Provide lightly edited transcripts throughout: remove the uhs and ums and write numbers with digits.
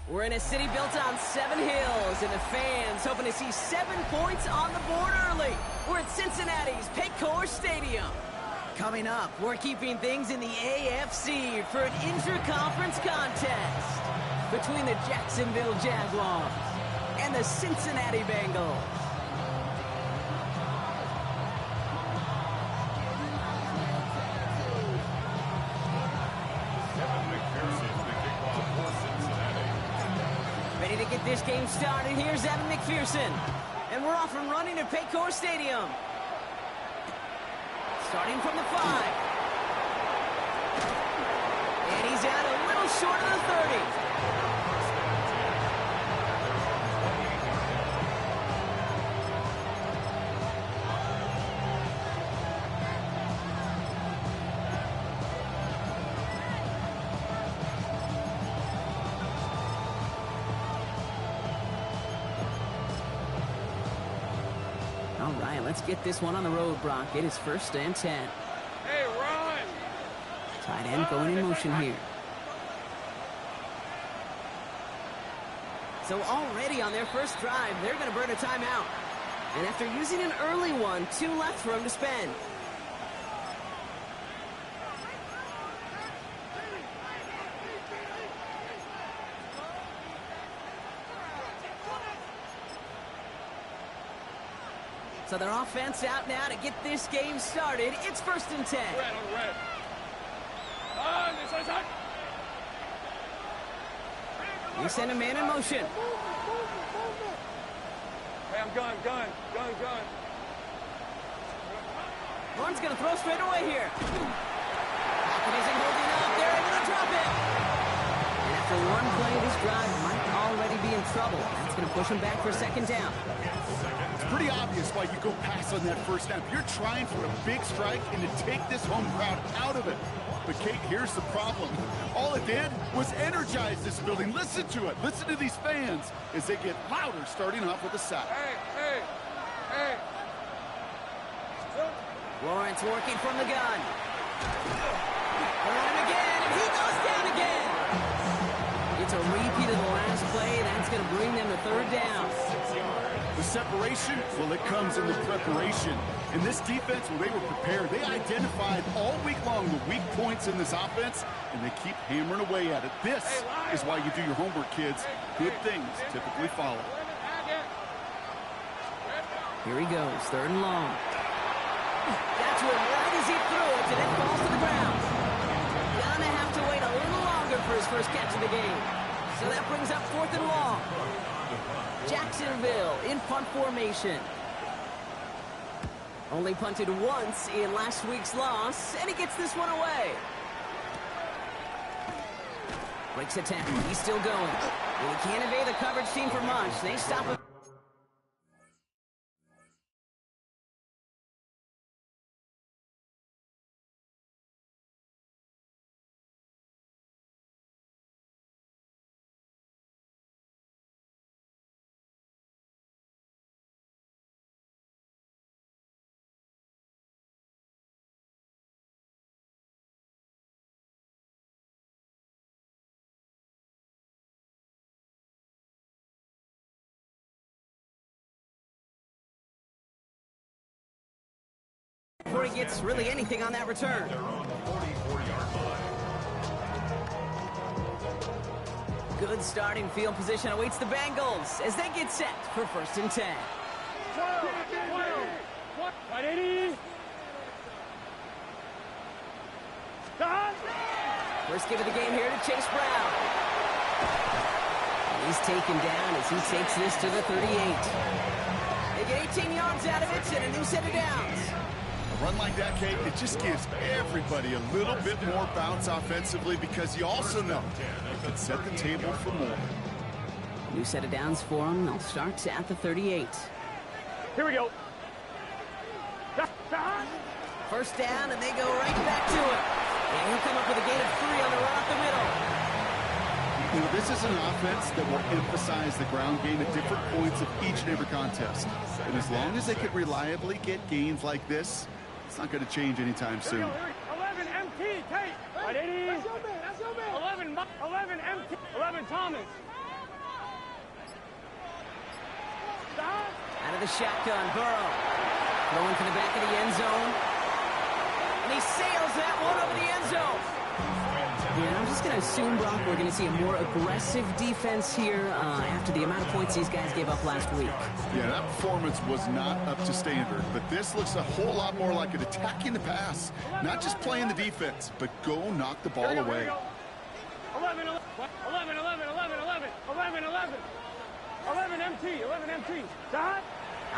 We're in a city built on 7 hills, and the fans hoping to see 7 points on the board early. We're at Cincinnati's Paycor Stadium. Coming up, we're keeping things in the AFC for an intra-conference contest between the Jacksonville Jaguars and the Cincinnati Bengals. Ready to get this game started. Here's Evan McPherson. And we're off and running at Paycor Stadium. Starting from the 5. And he's out a little short of the 30. All right, let's get this one on the road, Brock. It is 1st and 10. Hey, run! Tight end going in motion here. So already on their first drive, they're going to burn a timeout. And after using an early one, 2 left for them to spend. So their offense out now to get this game started. It's 1st and 10. Red on red. We send a man in motion. Hey, I'm gun. Horn's going to throw straight away here. Pocket isn't holding up. They're able to drop it. And after one play, this drive might already be in trouble. That's going to push him back for 2nd down. It's pretty obvious why you go pass on that first snap. You're trying for a big strike and to take this home crowd out of it. But, Kate, here's the problem. All it did was energize this building. Listen to it. Listen to these fans as they get louder starting off with a sack. Hey! Lawrence working from the gun. Around again, and he goes down again. It's a repeat of the last play. That's going to bring them to 3rd down. The separation, well, it comes in the preparation. In this defense, when they were prepared, they identified all week long the weak points in this offense, and they keep hammering away at it. This is why you do your homework, kids. Good things typically follow. Here he goes, 3rd and long. That's where right as he threw it, and it falls to the ground. Gonna have to wait a little longer for his first catch of the game. So that brings up 4th and long. Jacksonville in punt formation. Only punted once in last week's loss, and he gets this one away. Breaks a tackle. He's still going. Well, he can't evade the coverage team for much. They stop him. Before he gets really anything on that return. Good starting field position awaits the Bengals as they get set for 1st and 10. First give of the game here to Chase Brown. He's taken down as he takes this to the 38. They get 18 yards out of it and a new set of downs. A run like that, Kate, it just gives everybody a little bit more bounce offensively because you also know it can set the table for more. New set of downs for them. They'll start at the 38. Here we go. 1st down, and they go right back to it. And he'll come up with a gain of 3 on the run up the middle. You know, this is an offense that will emphasize the ground game at different points of each and every contest. And as long as they can reliably get gains like this, it's not going to change anytime soon. 11 MT, Tate. 11 MT. 11 Thomas. of the shotgun. Burrow going to the back of the end zone. And he sails that one over the end zone. Yeah, I'm just going to assume, Brock, we're going to see a more aggressive defense here after the amount of points these guys gave up last week. Yeah, that performance was not up to standard, but this looks a whole lot more like it attacking the pass, not just playing the defense, but go knock the ball away. 11, 11, 11, 11, 11, 11, 11, 11 MT, 11 MT. Dot.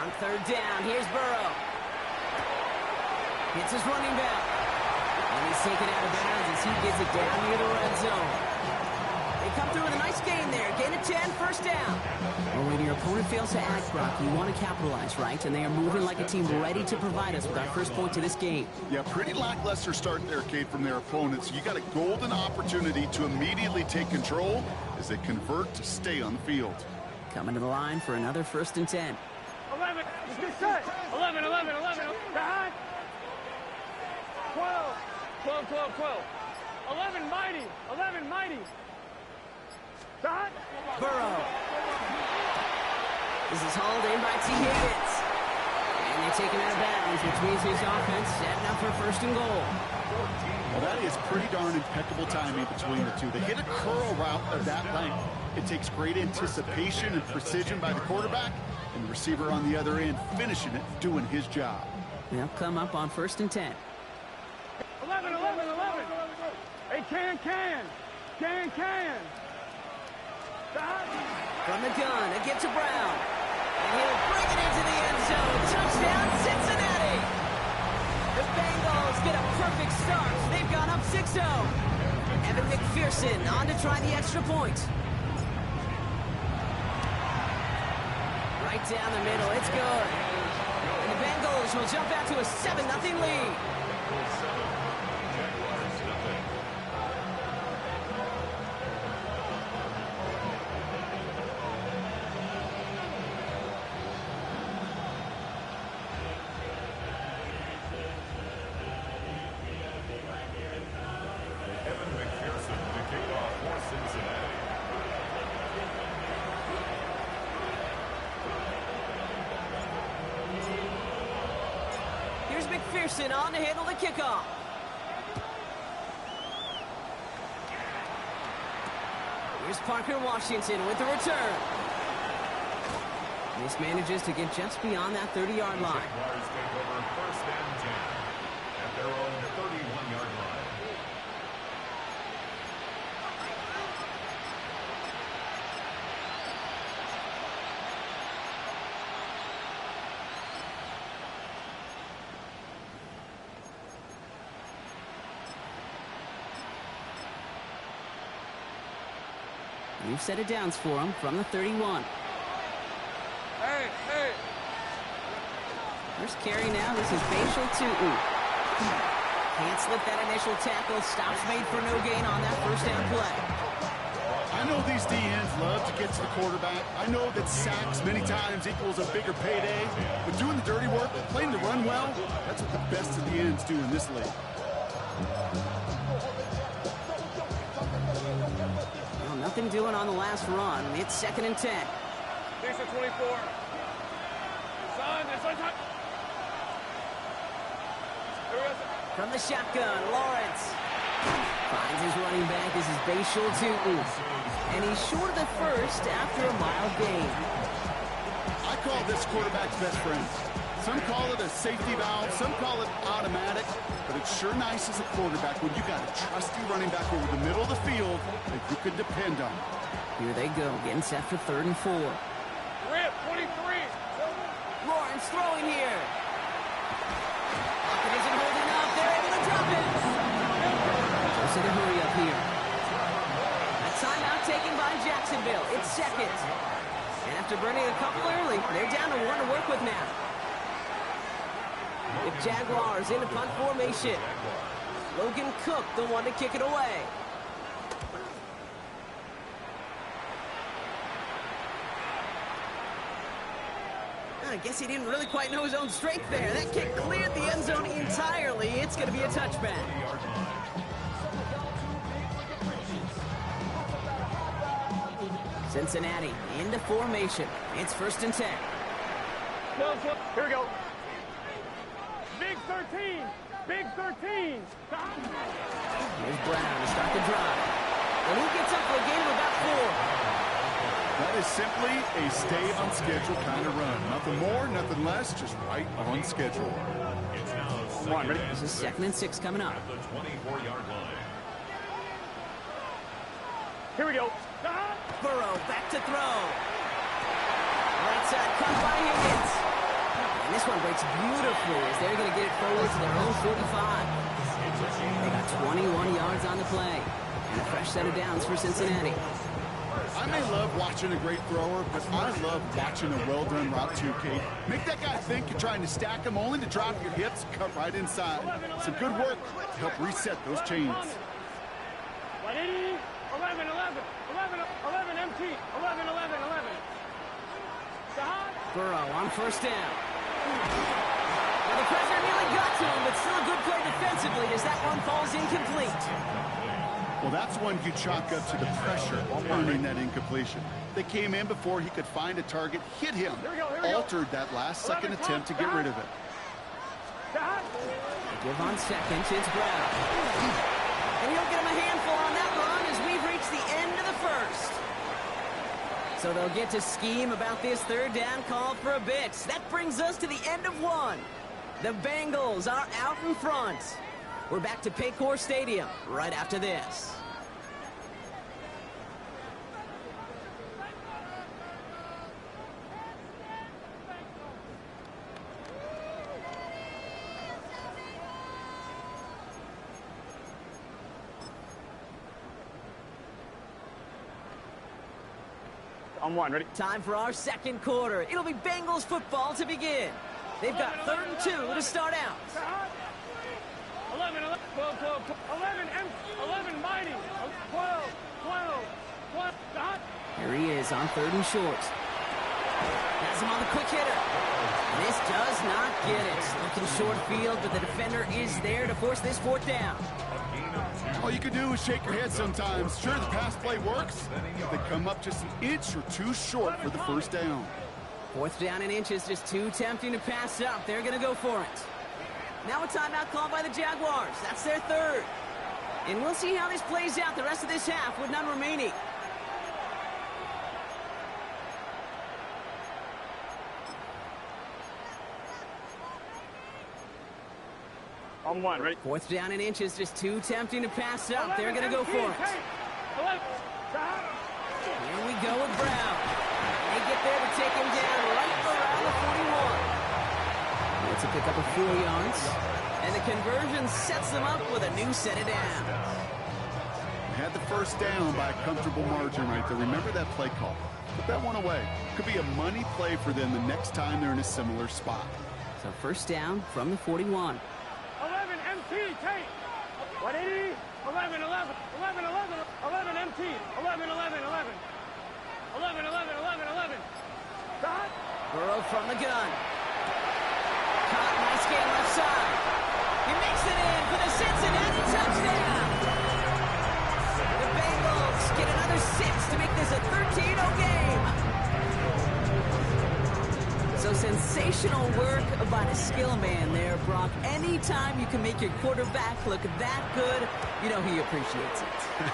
On third down, here's Burrow. Hits his running back. And he's taken out of bounds as he gets it down near the red zone. They come through with a nice gain there. Gain of 10, first down. Well, when your opponent fails to act, Brock, you want to capitalize, right? And they are moving like a team ready to provide us with our first point to this game. Yeah, pretty lackluster start there, Kate, from their opponents. You got a golden opportunity to immediately take control as they convert to stay on the field. Coming to the line for another first and 10. 11, get set. 11, 11, 11, behind. 12, 12, 12, 12. 11 mighty, 11 mighty. Dot. Burrow. This is hauled in by T. Higgins. And they take him out of bounds, which means his offense setting up for first and goal. Well, that is pretty darn impeccable timing between the two. They hit a curl route of that length. It takes great anticipation and precision by the quarterback, and the receiver on the other end finishing it, doing his job. They'll come up on first and 10. 11, 11, 11. Hey, can. Dot. From the gun, it gets to Brown. And he'll bring it into the end zone. Touchdown, Cincinnati! The Bengals get a perfect start. They've gone up 6-0. Evan McPherson on to try the extra point. Right down the middle, it's good. And the Bengals will jump out to a 7-0 lead. McPherson on to handle the kickoff. Here's Parker Washington with the return. This manages to get just beyond that 30-yard line. Jaguars take over first and 10 at their own 31-yard line. New set of downs for him from the 31. Hey. First carry now. This is Bashal Tutin. Can't slip that initial tackle. Stops made for no gain on that first down play. I know these DNs love to get to the quarterback. I know that sacks many times equals a bigger payday. But doing the dirty work, playing the run well, that's what the best of the ends do in this league. Nothing doing on the last run. It's 2nd and 10. Decent 24. Son. From the shotgun, Lawrence finds his running back. This is Bashal Tutin. And he's short of the first after a mild gain. I call this quarterback's best friend. Some call it a safety valve, some call it automatic, but it's sure nice as a quarterback when you got a trusty running back over the middle of the field that you can depend on. Here they go, getting set for 3rd and 4. Rip, 23. Lawrence throwing here. It isn't holding up. They're able to drop it. Just in a hurry up here. A timeout taken by Jacksonville. It's 2nd. And after burning a couple early, they're down to 1 to work with now. The Jaguars in the punt formation. Logan Cook, the one to kick it away. I guess he didn't really quite know his own strength there. That kick cleared the end zone entirely. It's going to be a touchback. Cincinnati into formation. It's 1st and 10. Here we go. Big 13. Big 13. Stop. Here's Brown to start the drive. And he gets up for a gain of about 4. That is simply a stay on schedule kind of run. Nothing more, nothing less, just right on schedule. It's now Come on, ready? This is 2nd and 6 coming up. at the 24-yard line. Here we go. Stop. Burrow back to throw. Right side cut by Higgins. And this one breaks beautifully as they're going to get it forward to their own 45. They got 21 yards on the play. And a fresh set of downs for Cincinnati. I may love watching a great thrower, but I love watching a well-done route too, Kate. Make that guy think you're trying to stack him only to drop your hips, cut right inside. Some good work to help reset those chains. 180. 11, 11. 11 MT. 11, 11, 11. Stop. Burrow on first down. Well, the pressure nearly got to him, but still a good play defensively as that one falls incomplete. Well, that's one you chalk up to the pressure earning that incompletion. They came in before he could find a target, hit him, altered that last-second attempt to get rid of it. Stop. Give on second, it's Brown. And he'll get him a handful on that run as we've reached the end of the first. So they'll get to scheme about this third down call for a bit. That brings us to the end of one. The Bengals are out in front. We're back to Paycor Stadium right after this. On one, ready? Time for our second quarter. It'll be Bengals football to begin. They've got 3rd and 2 to start out. 11, 11, 12, 12, 11, 11, mighty. 12, 12, 12, stop. Here he is on 3rd and short. Has him on the quick hitter. This does not get it. Looking short field, but the defender is there to force this 4th down. All you can do is shake your head sometimes. Sure, the pass play works. They come up just an inch or two short for the first down. 4th down and inches, just too tempting to pass up. They're going to go for it. Now a timeout called by the Jaguars. That's their 3rd. And we'll see how this plays out the rest of this half with none remaining. On one, ready? 4th down and inches, just too tempting to pass up. They're going to go for it. 11, stop. Here we go with Brown. They get there to take him down right around the 41. It's a pickup of 4 yards. And the conversion sets them up with a new set of downs. Had the first down by a comfortable margin right there. Remember that play call. Put that one away. Could be a money play for them the next time they're in a similar spot. So first down from the 41. 11 MT, take. 180. 11, 11, 11, 11, 11 MT. 11, 11, 11. 11, 11, 11, 11. Stop. Burrow from the gun. Caught, nice game left side. He makes it in for the Cincinnati touchdown. The Bengals get another 6 to make this a 13-0 game. So sensational work by the skill man there, Brock. Anytime you can make your quarterback look that good, you know he appreciates it.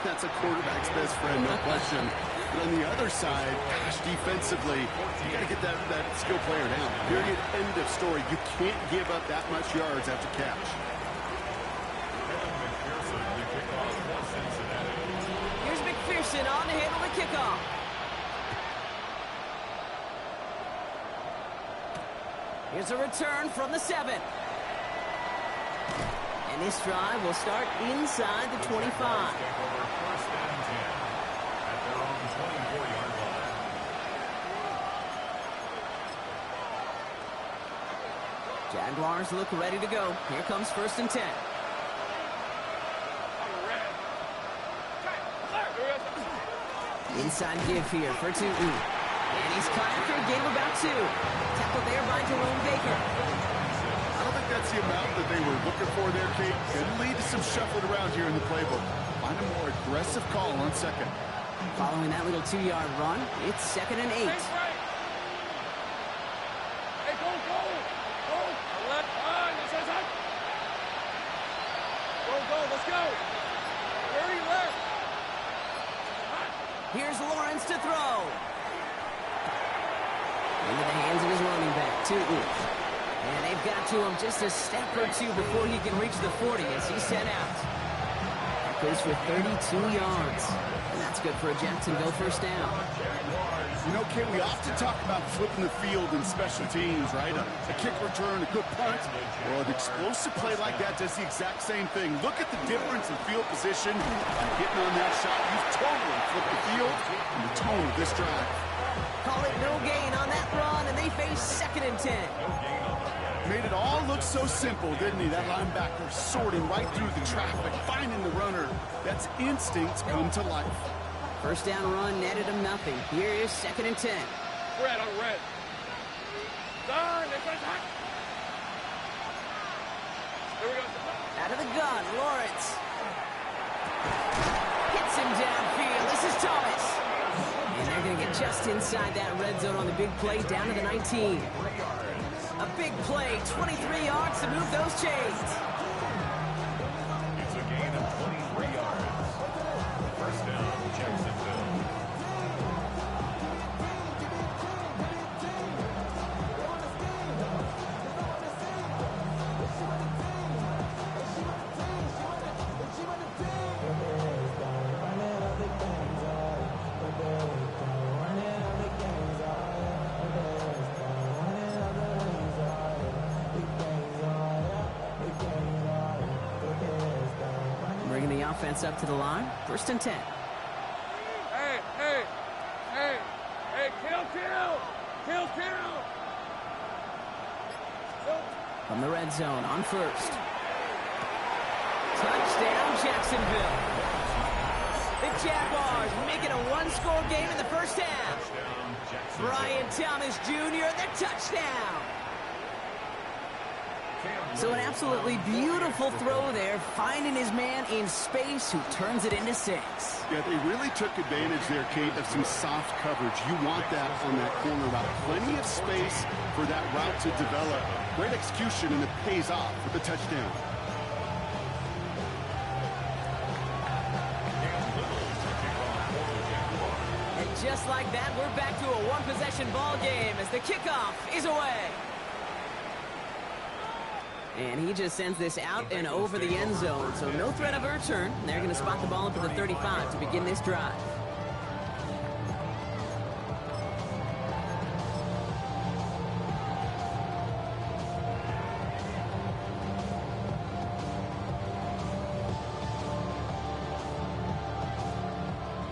That's a quarterback's best friend, no question. But on the other side, gosh, defensively, you got to get that skill player down. Period. End of story. You can't give up that much yards after catch. Here's McPherson on to handle the kickoff. Here's a return from the 7. And this drive will start inside the 25. Jaguars look ready to go. Here comes 1st and 10. Inside give here for Tootin. And he's caught after a gain of about 2. Tackled there by Jerome Baker. I don't think that's the amount that they were looking for there, Kate. Could lead to some shuffling around here in the playbook. Find a more aggressive call on 2nd. Following that little 2-yard run, it's 2nd and 8. Hey, go Go, let's go. 30 left. Here's Lawrence to throw. Into the hands of his running back, Tootin. And they've got to him just a step or two before he can reach the 40 as he's sent out. That goes for 32 yards. And that's good for a Jacksonville first down. You know, Kate, we often talk about flipping the field in special teams, right? A kick return, a good punt. Well, an explosive play like that does the exact same thing. Look at the difference in field position. By getting on that shot, you've totally flipped the field and the tone of this drive. Call it no gain on that run, and they face 2nd and 10. Made it all look so simple, didn't he? That linebacker sorting right through the traffic, finding the runner. That's instinct come to life. First down run netted him nothing. Here is 2nd and 10. Red on red. Done. Here we go. Out of the gun, Lawrence. Hits him downfield. This is Thomas. And they're going to get just inside that red zone on the big play down to the 19. A big play, 23 yards to move those chains. It's a gain of 23 yards. First down, Jacksonville. Bringing the offense up to the line. 1st and 10. Hey, kill. From the red zone on 1st. Touchdown, Jacksonville. The Jaguars make it a one-score game in the first half. Brian Thomas Jr., the touchdown. So an absolutely beautiful throw there, finding his man in space who turns it into 6. Yeah, they really took advantage there, Kate, of some soft coverage. You want that on that corner route. Plenty of space for that route to develop. Great execution, and it pays off with the touchdown. And just like that, we're back to a one-possession ball game as the kickoff is away. And he just sends this out and over the end zone, so no threat of a return. They're going to spot the ball up at the 35 to begin this drive.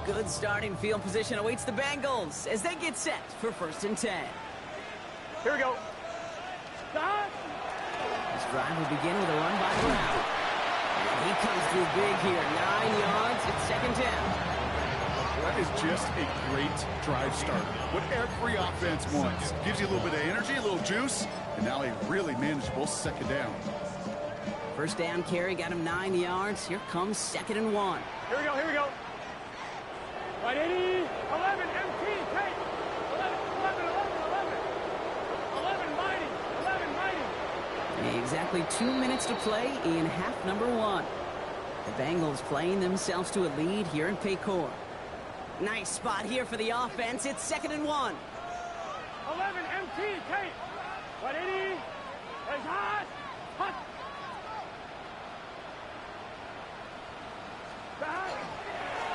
Good starting field position awaits the Bengals as they get set for 1st and 10. Here we go. Stop. This drive will begin with a run by Brown. And he comes through big here. 9 yards. It's 2nd down. That is just a great drive starter. What every offense wants. Gives you a little bit of energy, a little juice, and now a really manageable 2nd down. First down carry got him 9 yards. Here comes 2nd and 1. Here we go. Right, 80, 11, MT, take. 11, mighty. Exactly 2 minutes to play in half number 1. The Bengals playing themselves to a lead here in Paycor. Nice spot here for the offense. It's 2nd and 1. 11, MT, take. 180, it's hot.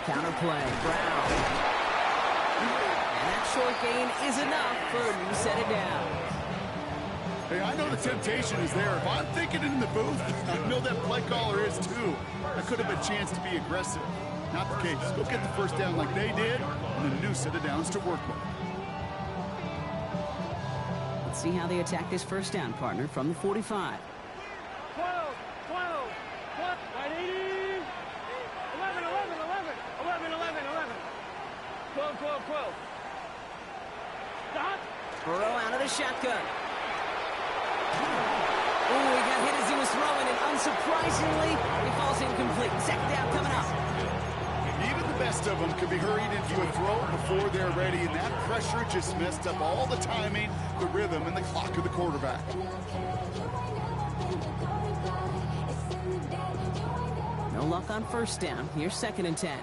Counterplay, Brown. And that short gain is enough for a new set of downs. Hey, I know the temptation is there. If I'm thinking it in the booth, I know that play caller is too. That could have been a chance to be aggressive. Not the case. Go get the first down like they did, and a new set of downs to work with. Let's see how they attack this first down, partner, from the 45. 12, 180, 11, 12. Stop. Burrow out of the shotgun. Oh, he got hit as he was throwing, and unsurprisingly, he falls incomplete. 2nd down coming up. Even the best of them could be hurried into a throw before they're ready, and that pressure just messed up all the timing, the rhythm, and the clock of the quarterback. No luck on first down. Here's 2nd and 10.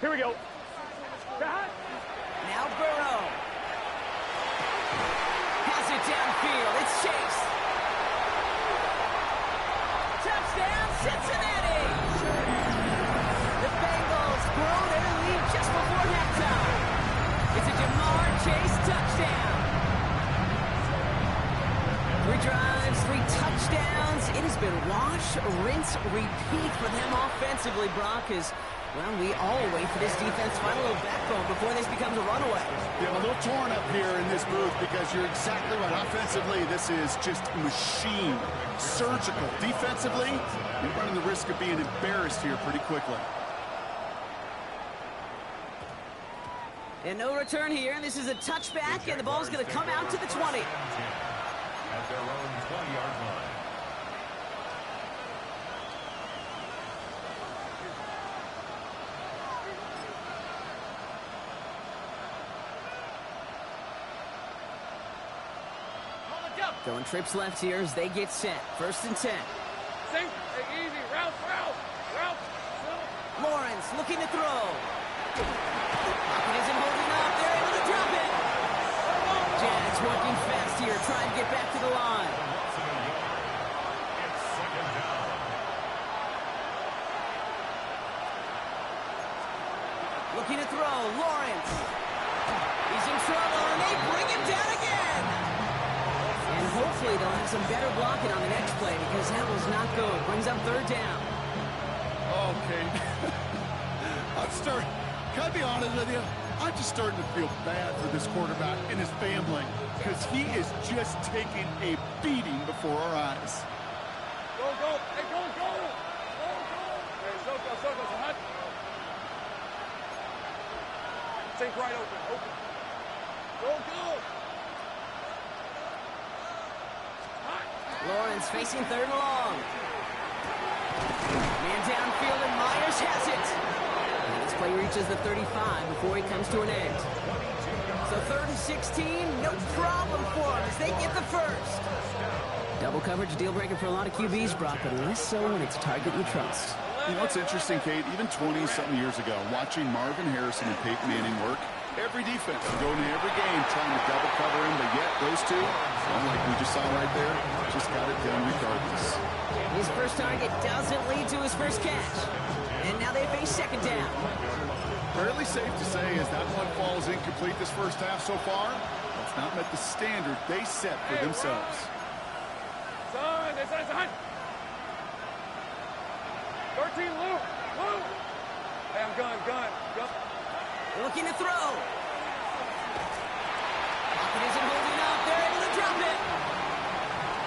Here we go. Now Burrow. Has it downfield. It's Chase. Touchdown, Cincinnati! The Bengals grow their lead just before halftime. It's a Jamar Chase touchdown. 3 drives, 3 touchdowns. It has been wash, rinse, repeat for them offensively, Brock, as, well, we all wait for this defense to find a little backbone before this becomes a runaway. Yeah, I'm a little torn up here in this booth because you're exactly right. Offensively, this is just machine, surgical. Defensively, you're running the risk of being embarrassed here pretty quickly. And no return here, and this is a touchback, and the ball's going to come out to the 20. At their own 20-yard line. Going trips left here as they get set. 1st and 10. Sink. Hey, easy. Route. Lawrence looking to throw. Pocket isn't holding up. They're able to drop it. Jags working fast here, trying to get back to the line. It's 2nd down. Looking to throw. Lawrence. He's in trouble, and they bring him down again. And hopefully they'll have some better blocking on the next play because that was not good. Brings up 3rd down. Okay. Can I be honest with you? I'm just starting to feel bad for this quarterback and his family because he is just taking a beating before our eyes. Go. Hey, go. Hey, circle. Hot. Sink right open. Go. Lawrence facing 3rd and long. Man downfield, and Myers has it. And this play reaches the 35 before he comes to an end. So 3rd and 16, no problem for him as they get the first. Double coverage, deal breaker for a lot of QBs, Brock, but less so when it's a target you trust. You know what's interesting, Kate? Even 20-something years ago, watching Marvin Harrison and Peyton Manning work, every defense would go into every game trying to double cover him, but yet those two, like we just saw right there, just got it done regardless. His first target doesn't lead to his first catch. And now they face 2nd down. Fairly safe to say as that one falls incomplete this first half so far, that's not met the standard they set for themselves. Son, it's a 13, Lou. Hey, I'm gun. Looking to throw. Pocket isn't holding up. They're able to drop it.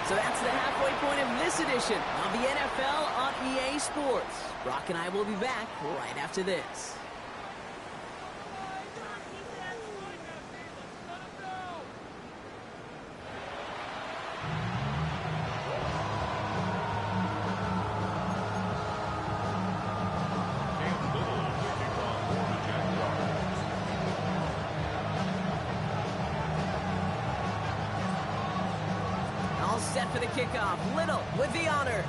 So that's the halfway point of this edition of the NFL on EA Sports. Brock and I will be back right after this. Set for the kickoff. Little with the honors.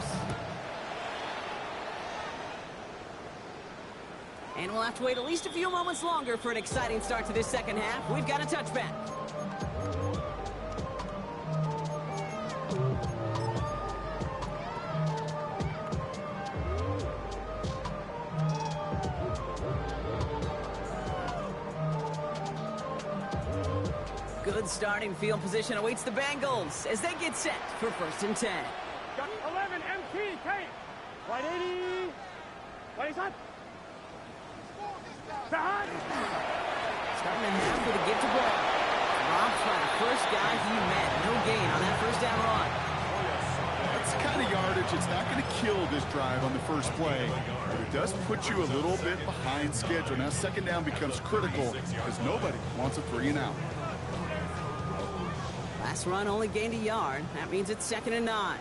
And we'll have to wait at least a few moments longer for an exciting start to this 2nd half. We've got a touchback. Good starting field position awaits the Bengals as they get set for 1st and 10. Got 11, MT, Kate. Right 80. Right side. Starting in half with a give to ball. Robbed by the first guy he met. No gain on that 1st down run. That's the kind of yardage it's not going to kill this drive on the first play, but it does put you a little bit behind schedule. Now 2nd down becomes critical because nobody wants a 3 and out. Last run only gained a yard. That means it's 2nd and 9.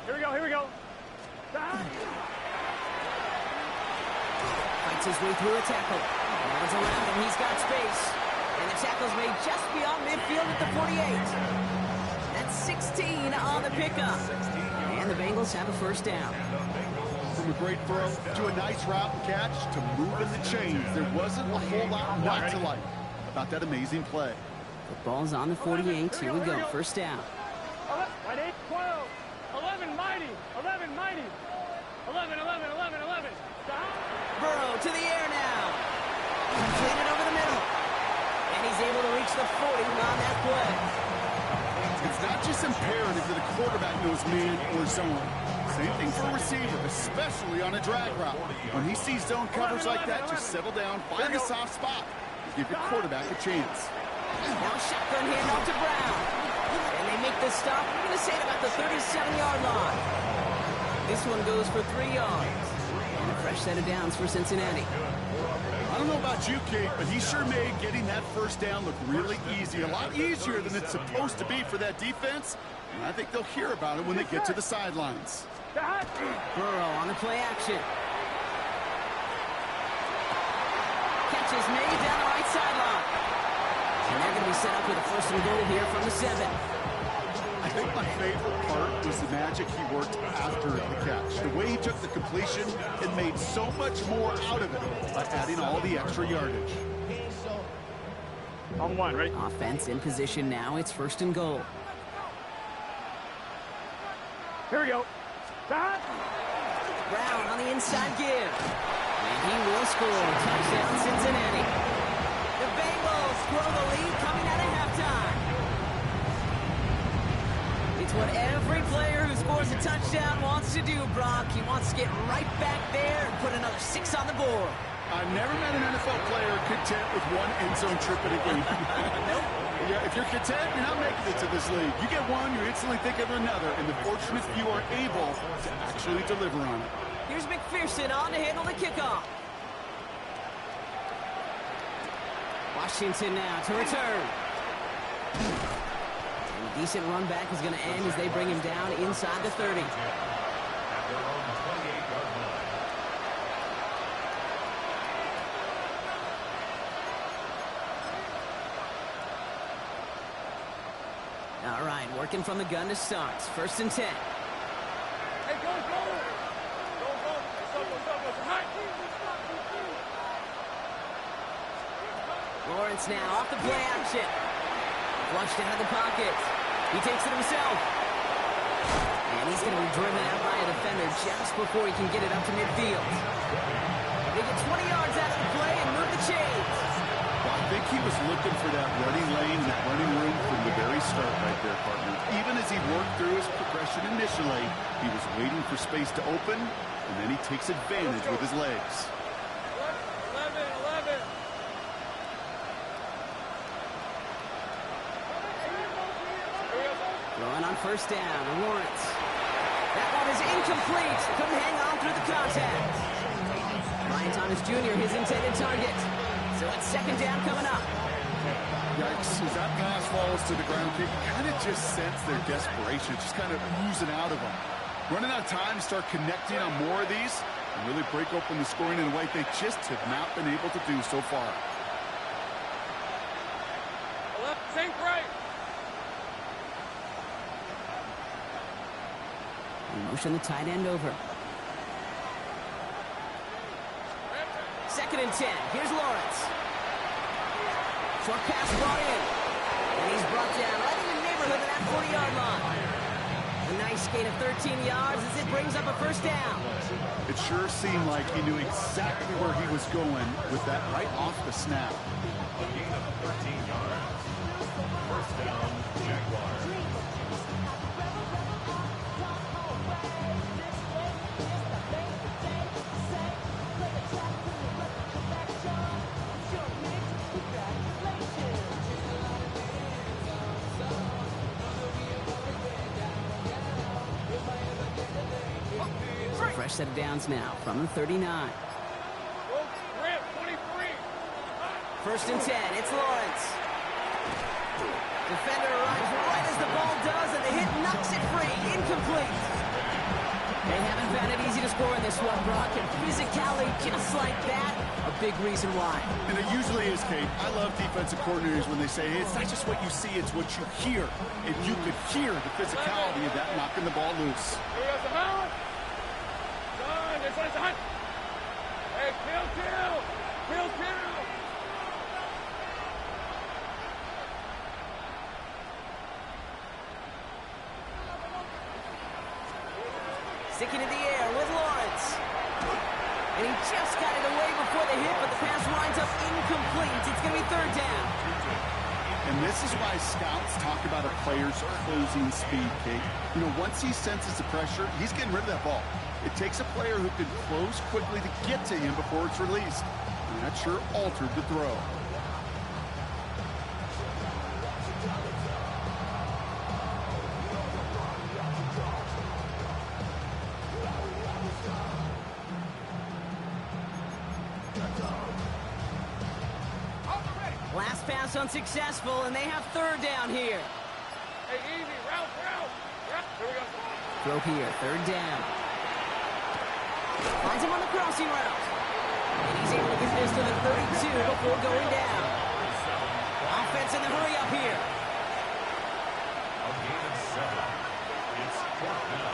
Here we go. Fights his way through a tackle. Runs around him. He's got space. And the tackle's made just beyond midfield at the 48. That's 16 on the pickup. And the Bengals have a first down. From a great throw to a nice route and catch to moving the chains, there wasn't a whole lot not to like about that amazing play. The ball's on the 48. Here we go. First down. 11, 12, 11, mighty, 11, mighty, 11, 11, 11, 11. Burrow to the air now. Completed over the middle. And he's able to reach the 40 on that play. It's not just imperative that a quarterback knows man or zone. Same thing for a receiver, especially on a drag route. When he sees zone coverage like that, just settle down, find a soft spot, and give your quarterback a chance. Now shotgun handoff to Brown. And they make the stop. We're going to say it about the 37-yard line. This one goes for 3 yards. And a fresh set of downs for Cincinnati. I don't know about you, Kate, but he sure made getting that first down look really easy. A lot easier than it's supposed to be for that defense. And I think they'll hear about it when they get to the sidelines. Burrow on the play action. Catch is made down the right sideline. And they're going to be set up with a first and goal here from the 7. I think my favorite part was the magic he worked after the catch. The way he took the completion and made so much more out of it by adding all the extra yardage. On one, ready? Offense in position now. It's first and goal. Here we go. Brown on the inside give. And he will score. Touchdown, Cincinnati. The Bengals grow the lead coming out of halftime. It's what every player who scores a touchdown wants to do, Brock. He wants to get right back there and put another 6 on the board. I've never met an NFL player content with one end zone trip in a game. Nope. Yeah, if you're content, you're not making it to this league. You get one, you instantly think of another, and the fortunate few are able to actually deliver on it. Here's McPherson on to handle the kickoff. Washington now to return. And a decent run back is going to end as they bring him down inside the 30. All right, working from the gun to start. First and 10. Hey, go, go. Go, go. What's up? Lawrence now off the play action. Flushed out of the pocket. He takes it himself. And he's going to be driven out by a defender just before he can get it up to midfield. They get 20 yards out of the play and move the chains. Well, I think he was looking for that running lane, that running room from the very start right there, partner. Even as he worked through his progression initially, he was waiting for space to open, and then he takes advantage with his legs. 11. Throwing on first down, Lawrence. That one is incomplete. Couldn't hang on through the contact. Brian Thomas Jr., his intended target. So it's second down coming up. Yikes, as that pass falls to the ground, you kind of just sense their desperation, just kind of oozing out of them. Running out of time to start connecting on more of these and really break open the scoring in a way they just have not been able to do so far. Left, sink right. Motion the tight end over. Second and 10. Here's Lawrence. Short pass brought in. And he's brought down right in the neighborhood of that 40-yard line. A nice gain of 13 yards as it brings up a first down. It sure seemed like he knew exactly where he was going with that right off the snap. A gain of 13 yards. First down, Jaguars. Fresh set of downs now from the 39. Grip, 23. First and 10. It's Lawrence. Defender arrives right as the ball does, and the hit knocks it free. Incomplete. They haven't found it easy to score in this one, Brock, and physicality just like that, a big reason why. And it usually is, Kate. I love defensive coordinators when they say, hey, it's not just what you see, it's what you hear. And you could hear the physicality of that knocking the ball loose. Here we go, Sahan. Son, this one's hot. Hey, kill. Sticking in the air with Lawrence. And he just got it away before the hit, but the pass winds up incomplete. It's going to be third down. And this is why scouts talk about a player's closing speed, Kate. You know, once he senses the pressure, he's getting rid of that ball. It takes a player who can close quickly to get to him before it's released. And that sure altered the throw. Last pass unsuccessful, and they have third down here. Hey, easy, route. Here we go. Throw here, third down. Finds him on the crossing route. And he's able to get this to the 32 before going down. Offense in the hurry up here. A gain of 7. It's fourth down.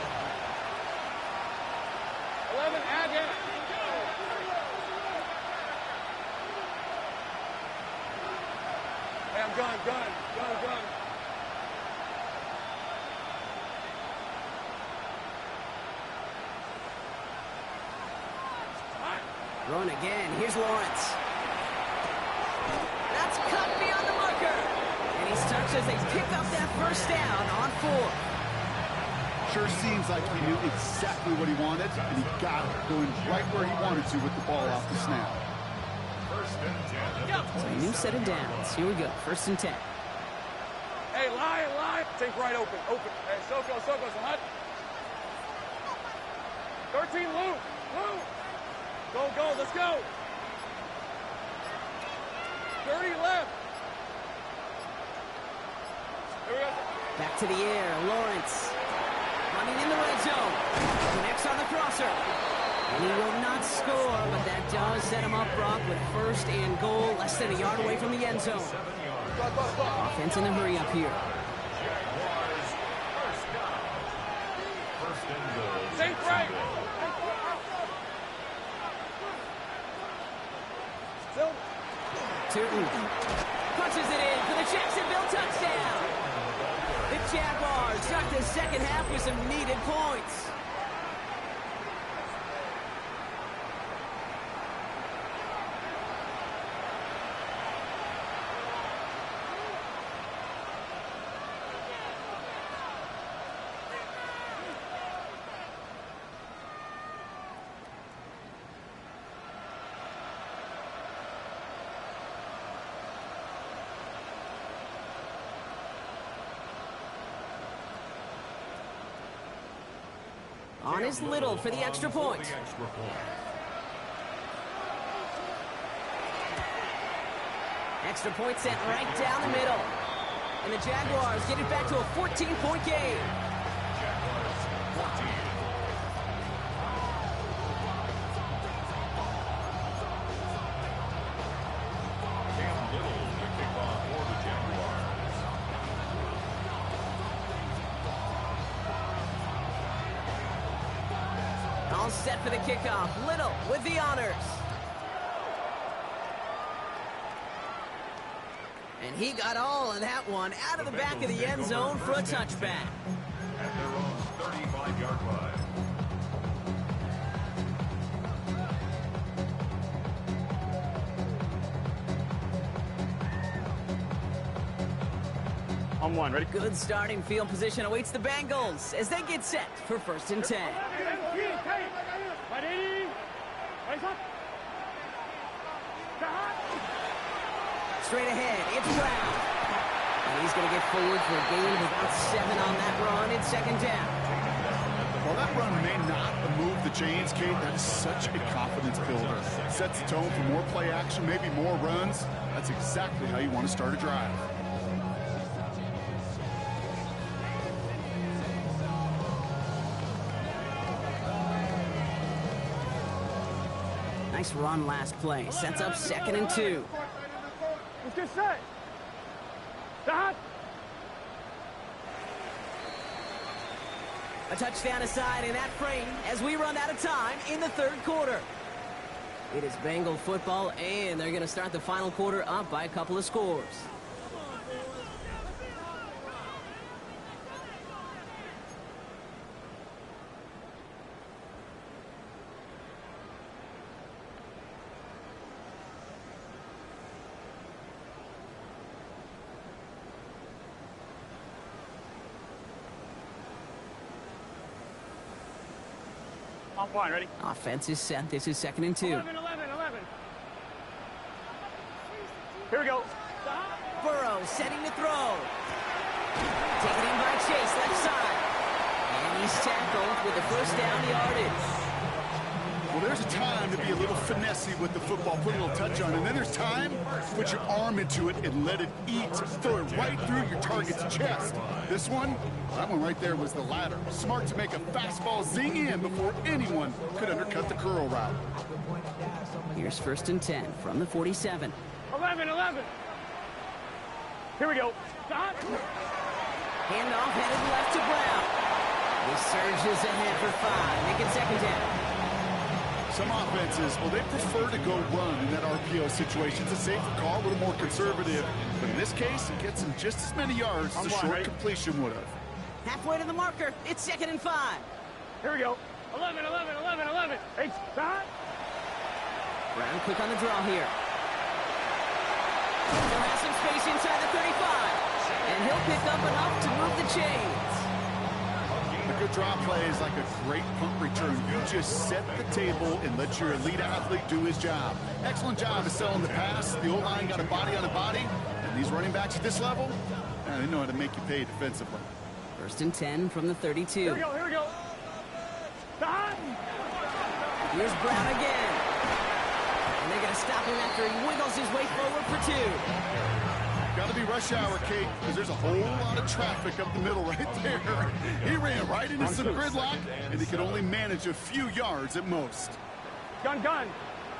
11, add in. Hey, I'm gun. Run again. Here's Lawrence. That's cut beyond the marker. And he's touched as they pick up that first down on 4. Sure seems like he knew exactly what he wanted, and he got it, going right where he wanted to with the ball off the snap. First and 10. So a new set of downs. Here we go. First and 10. Hey, lie. Take right open. Hey, Soko, Sahan. 13, Lou. Go, let's go. 30 left. Here we go. Back to the air. Lawrence. Running in the red zone. Connects on the crosser. And he will not score, but that does set him up, Brock, with first and goal, less than a yard away from the end zone. Offense in a hurry up here. Jaguars, first down. First and goal. Safe right. Tootin punches it in for the Jacksonville touchdown. The Jaguars start the second half with some needed points. On is Little for the extra point. Extra point sent right down the middle. And the Jaguars get it back to a 14-point game. Jaguars 14. Cam Little to kick off for the Jaguars. All set for the kickoff. Little with the honors. And he got all of that one out of the back of the end zone for a touchback. At their own 35-yard line. On one, ready? Good starting field position awaits the Bengals as they get set for first and 10. Straight ahead, it's Brown. And he's going to get forward for a gain of about 7 on that run in second down. While that run may not move the chains, Kate, that is such a confidence builder. Sets the tone for more play action, maybe more runs. That's exactly how you want to start a drive. Nice run last play. Sets up 2nd and 2. Let's get set. Stop. A touchdown aside in that frame as we run out of time in the 3rd quarter. It is Bengal football, and they're going to start the final quarter up by a couple of scores. On point, ready? Offense is set. This is 2nd and 2. 11. Here we go. Burrow setting to throw. Taken in by Chase, left side. And he's tackled with the first down yardage. Well, there's a time to be a little finessey with the football, put a little touch on it. And then there's time to put your arm into it and let it eat. Throw it right through your target's chest. This one, that one right there was the latter. Smart to make a fastball zing in before anyone could undercut the curl route. Here's 1st and 10 from the 47. 11. Here we go. Stop. Handoff headed left to Brown. He surges ahead for 5, making 2nd down. Some offenses, well, they prefer to go run in that RPO situation. It's a safer call, a little more conservative. But in this case, it gets him just as many yards as a short completion would have. Halfway to the marker. It's 2nd and 5. Here we go. 11. Hey, stop. Brown quick on the draw here. Still has some space inside the 35. And he'll pick up enough to move the chains. A good draw play is like a great punt return. You just set the table and let your elite athlete do his job. Excellent job of selling the pass. The O-line got a body on a body. And these running backs at this level, they know how to make you pay defensively. 1st and 10 from the 32. Here we go. Stop. Here's Brown again. And they're going to stop him after he wiggles his way forward for 2. Got to be rush hour, Kate, because there's a whole lot of traffic up the middle right there. He ran right into some gridlock, and he could only manage a few yards at most. Gun.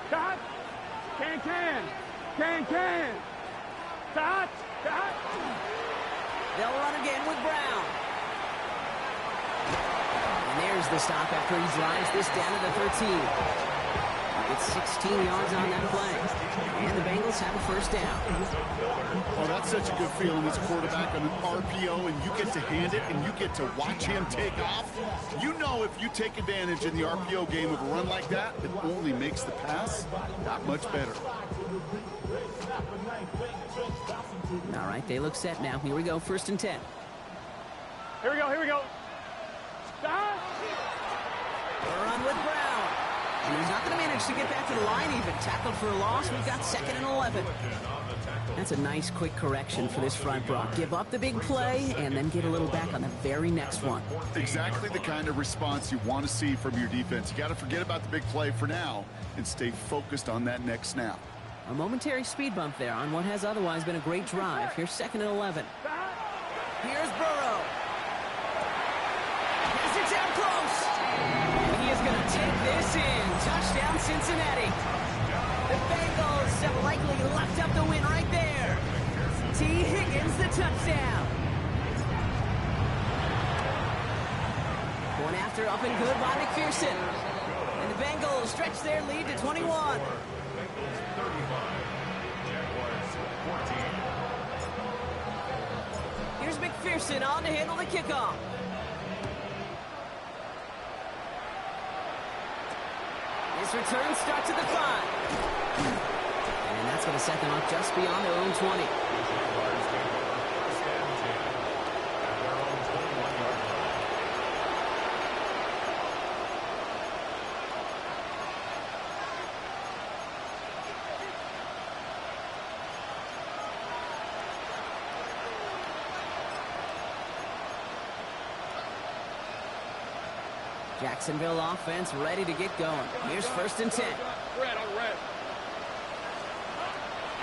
Stop. Can. Stop. They'll run again with Brown. And there's the stop after he drives this down to the 13. It's 16 yards on that play. And the Bengals have a 1st down. Oh, that's such a good feeling as a quarterback on an RPO, and you get to hand it, and you get to watch him take off. You know if you take advantage in the RPO game of a run like that, it only makes the pass that much better. All right, they look set now. Here we go, 1st and 10. Here we go. Stop. Run with Brown. And he's not going to manage to get back to the line even. Tackled for a loss. We've got 2nd and 11. That's a nice quick correction for this front, Brock. Give up the big play and then get a little back on the very next one. Exactly the kind of response you want to see from your defense. You got to forget about the big play for now and stay focused on that next snap. A momentary speed bump there on what has otherwise been a great drive. Here's 2nd and 11. Here's Burrow. Has it down close. He is going to take this in. Touchdown, Cincinnati. The Bengals have likely left up the win right there. T. Higgins, the touchdown. Going after, up and good by McPherson. And the Bengals stretch their lead to 21. Here's McPherson on to handle the kickoff. His return starts at the 5. And that's going to set them up just beyond their own 20. Jacksonville offense ready to get going. Here's 1st and 10. Red on red.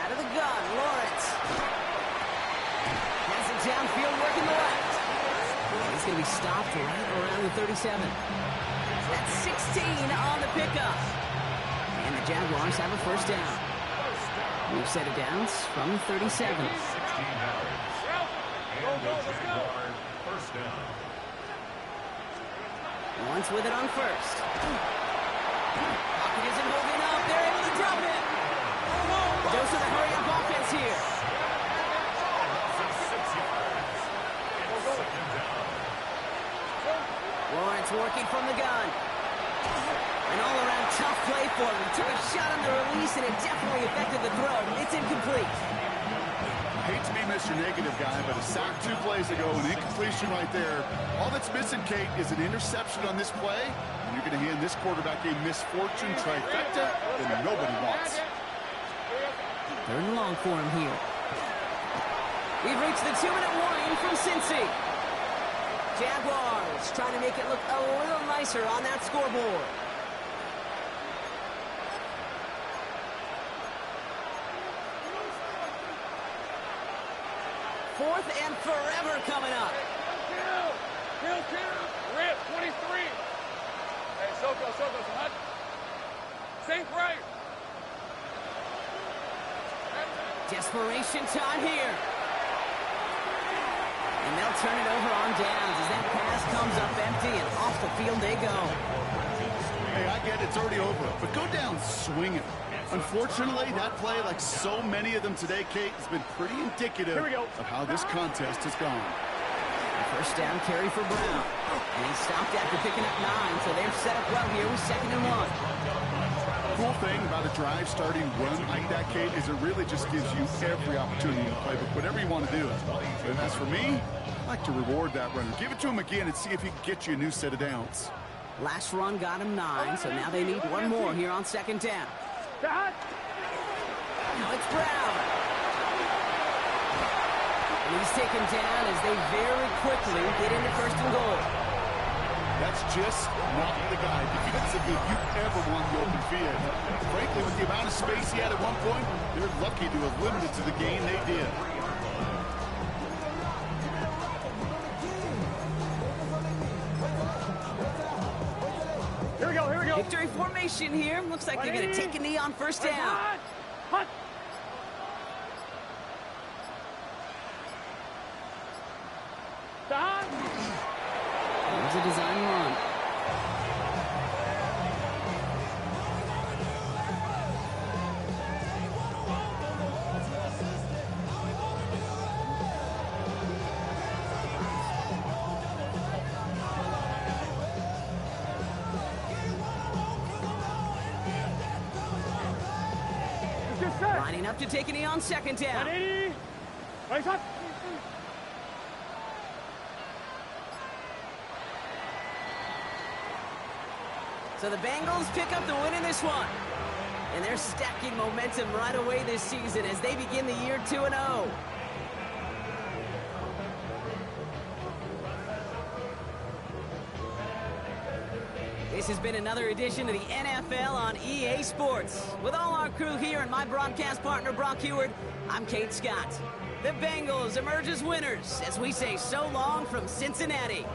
Out of the gun, Lawrence. Has it downfield, working the left. He's going to be stopped right around the 37. That's 16 on the pickup. And the Jaguars have a first down. New set of downs from 37. 16 yards. And the Jaguars first down. Lawrence with it on first. Pocket isn't moving up. They're able to drop it. Dose of the hurry-up offense here. 6 yards. And second down. Lawrence working from the gun. An all-around tough play for him. He took a shot on the release, and it definitely affected the throw. It's incomplete. Hate to be Mr. Negative guy, but a sack 2 plays ago, an incompletion right there. All that's missing, Kate, is an interception on this play, and you're going to hand this quarterback a misfortune trifecta that nobody wants. 3rd and long for him here. We've reached the 2-minute warning from Cincy. Jaguars trying to make it look a little nicer on that scoreboard. Fourth and forever coming up. Kill. Rip, 23. Hey, Soko, hot. Safe right. Desperation time here. And they'll turn it over on downs as that pass comes up empty and off the field they go. Hey, I get it's already over, but go down swinging. Unfortunately, that play, like so many of them today, Kate, has been pretty indicative of how this contest has gone. First down carry for Brown. And he stopped after picking up 9, so they're set up well here with 2nd and 1. Cool thing about a drive starting run like that, Kate, is it really just gives you every opportunity to play with whatever you want to do. And as for me, I like to reward that runner. Give it to him again and see if he can get you a new set of downs. Last run got him 9, so now they need one more here on 2nd down. Now it's Brown. And he's taken down as they very quickly get into 1st and goal. That's just not the guy defensively you ever want the open field. Frankly, with the amount of space he had at one point, they're lucky to have limited to the game they did. Here we go. Victory formation here. Looks like they're going to take a knee on 1st down. Hot. There's a design run. Lining up to take a knee on 2nd down. 180. Right up. So the Bengals pick up the win in this one. And they're stacking momentum right away this season as they begin the year 2-0. This has been another edition of the NFL on EA Sports. With all our crew here and my broadcast partner, Brock Heward, I'm Kate Scott. The Bengals emerge as winners as we say so long from Cincinnati.